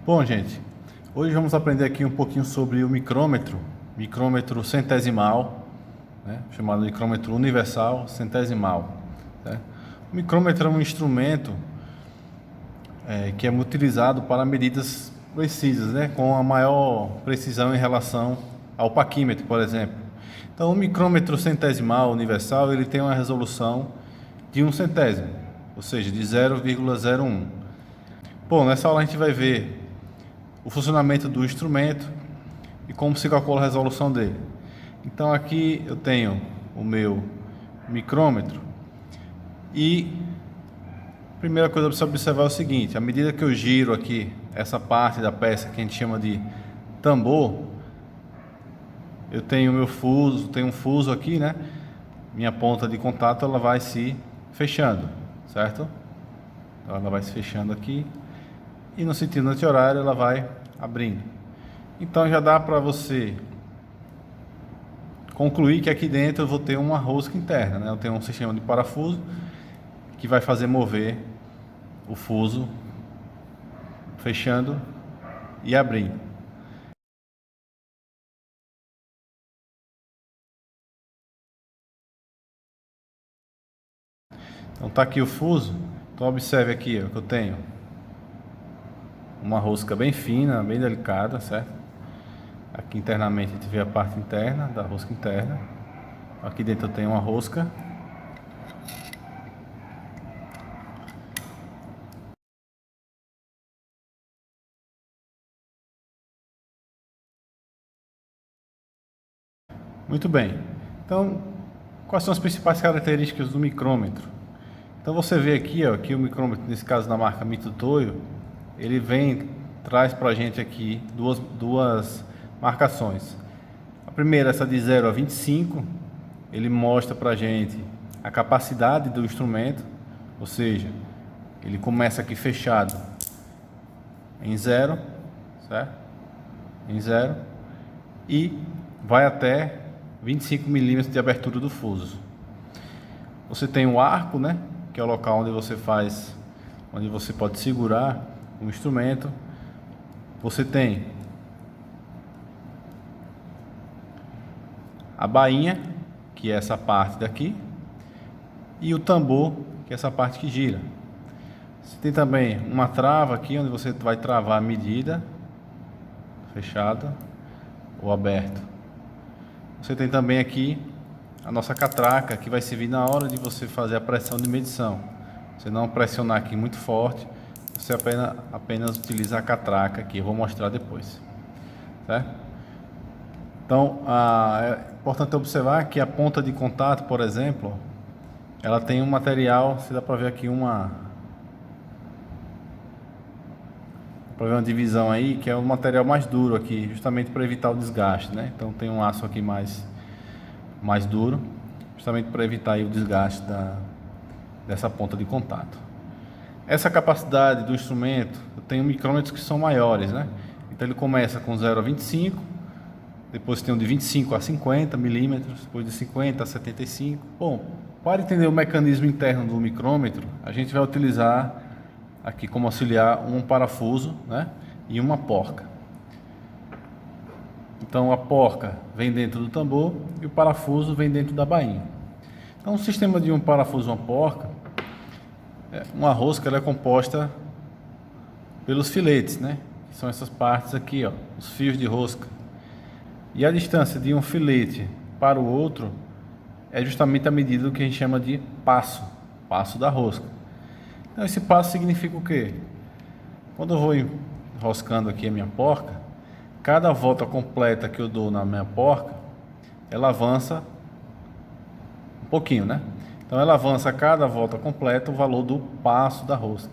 Bom, gente, hoje vamos aprender aqui um pouquinho sobre o micrômetro centesimal, né, chamado micrômetro universal centesimal. Né? O micrômetro é um instrumento que é utilizado para medidas precisas, né, com a maior precisão em relação ao paquímetro, por exemplo. Então, o micrômetro centesimal universal ele tem uma resolução de 1 centésimo, ou seja, de 0,01. Bom, nessa aula a gente vai ver o funcionamento do instrumento e como se calcula a resolução dele. Então aqui eu tenho o meu micrômetro e a primeira coisa para você observar é o seguinte: à medida que eu giro aqui essa parte da peça que a gente chama de tambor, eu tenho meu fuso, tenho um fuso aqui, né? Minha ponta de contato ela vai se fechando, certo? Então ela vai se fechando aqui e no sentido anti-horário ela vai abrindo. Então já dá para você concluir que aqui dentro eu vou ter uma rosca interna, né? Eu tenho um sistema de parafuso que vai fazer mover o fuso fechando e abrindo. Então tá aqui o fuso. Então observe aqui, ó, que eu tenho uma rosca bem fina, bem delicada, certo? Aqui internamente a gente vê a parte interna da rosca interna. Aqui dentro eu tenho uma rosca. Muito bem. Então, quais são as principais características do micrômetro? Então você vê aqui, ó, que o micrômetro, nesse caso da marca Mitutoyo, ele traz para a gente aqui duas marcações. A primeira, essa de 0 a 25, ele mostra para a gente a capacidade do instrumento, ou seja, ele começa aqui fechado em 0, certo? Em 0 e vai até 25 milímetros de abertura do fuso. Você tem o arco, né, que é o local onde você pode segurar o instrumento. Você tem a bainha, que é essa parte daqui, e o tambor, que é essa parte que gira. Você tem também uma trava aqui, onde você vai travar a medida, fechada ou aberto. Você tem também aqui a nossa catraca, que vai servir na hora de você fazer a pressão de medição. Você não pressionar aqui muito forte, você apenas utiliza a catraca, que eu vou mostrar depois, certo? Então, é importante observar que a ponta de contato, por exemplo, ela tem um material, você dá para ver aqui uma divisão aí, que é o material mais duro aqui, justamente para evitar o desgaste, né? Então tem um aço aqui mais duro, justamente para evitar aí o desgaste dessa ponta de contato. Essa capacidade do instrumento, eu tenho micrômetros que são maiores, né? Então ele começa com 0 a 25, depois tem um de 25 a 50 milímetros, depois de 50 a 75. Bom, para entender o mecanismo interno do micrômetro, a gente vai utilizar aqui como auxiliar um parafuso, né, e uma porca. Então a porca vem dentro do tambor e o parafuso vem dentro da bainha. Então o sistema de um parafuso e uma porca, uma rosca, ela é composta pelos filetes, né, que são essas partes aqui, ó, os fios de rosca. E a distância de um filete para o outro é justamente a medida do que a gente chama de passo da rosca. Então esse passo significa o quê? Quando eu vou enroscando aqui a minha porca, cada volta completa que eu dou na minha porca, ela avança um pouquinho, né? Então ela avança a cada volta completa o valor do passo da rosca.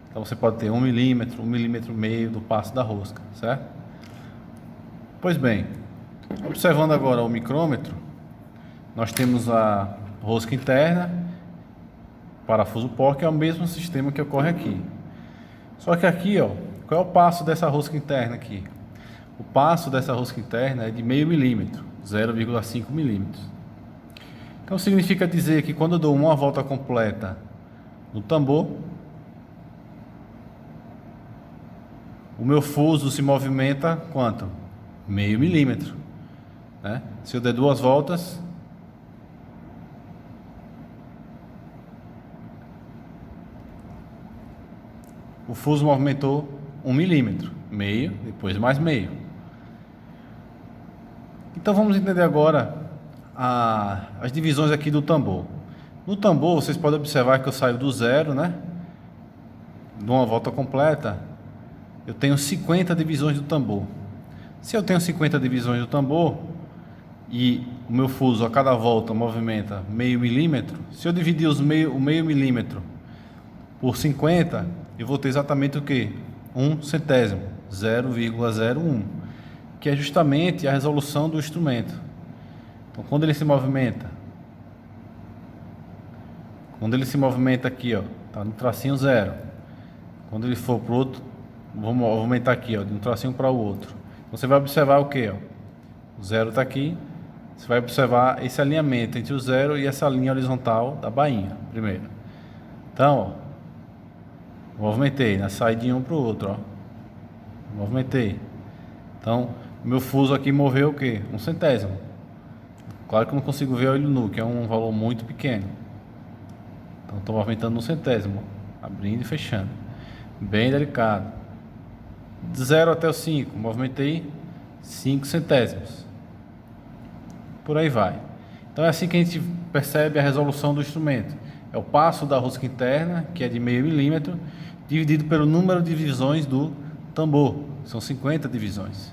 Então você pode ter 1 milímetro, 1,5 milímetro do passo da rosca, certo? Pois bem, observando agora o micrômetro, nós temos a rosca interna, parafuso porca, é o mesmo sistema que ocorre aqui. Só que aqui, ó, qual é o passo dessa rosca interna aqui? O passo dessa rosca interna é de 0,5 milímetro, 0,5 milímetros. Então significa dizer que quando eu dou uma volta completa no tambor, O meu fuso se movimenta quanto? Meio milímetro, né? Se eu der 2 voltas, o fuso movimentou 1 milímetro, meio, depois mais meio. Então vamos entender agora as divisões aqui do tambor. No tambor, vocês podem observar que eu saio do zero, né? De uma volta completa, eu tenho 50 divisões do tambor. Se eu tenho 50 divisões do tambor e o meu fuso a cada volta movimenta meio milímetro, se eu dividir o meio milímetro por 50, eu vou ter exatamente o que? 1 centésimo, 0,01, que é justamente a resolução do instrumento. Então, quando ele se movimenta aqui, ó, tá no tracinho 0. Quando ele for para o outro, vamos aumentar aqui, ó, de um tracinho para o outro. Você vai observar o que? O 0 está aqui. Você vai observar esse alinhamento entre o 0 e essa linha horizontal da bainha, primeiro. Então, ó, movimentei, né? Saí de um para o outro, ó. Movimentei. Então, meu fuso aqui moveu o que? 1 centésimo. Claro que eu não consigo ver o olho nu, que é um valor muito pequeno. Então, estou movimentando 1 centésimo, abrindo e fechando. Bem delicado. De 0 até o 5, movimentei 5 centésimos. Por aí vai. Então é assim que a gente percebe a resolução do instrumento. É o passo da rosca interna, que é de meio milímetro, dividido pelo número de divisões do tambor. São 50 divisões.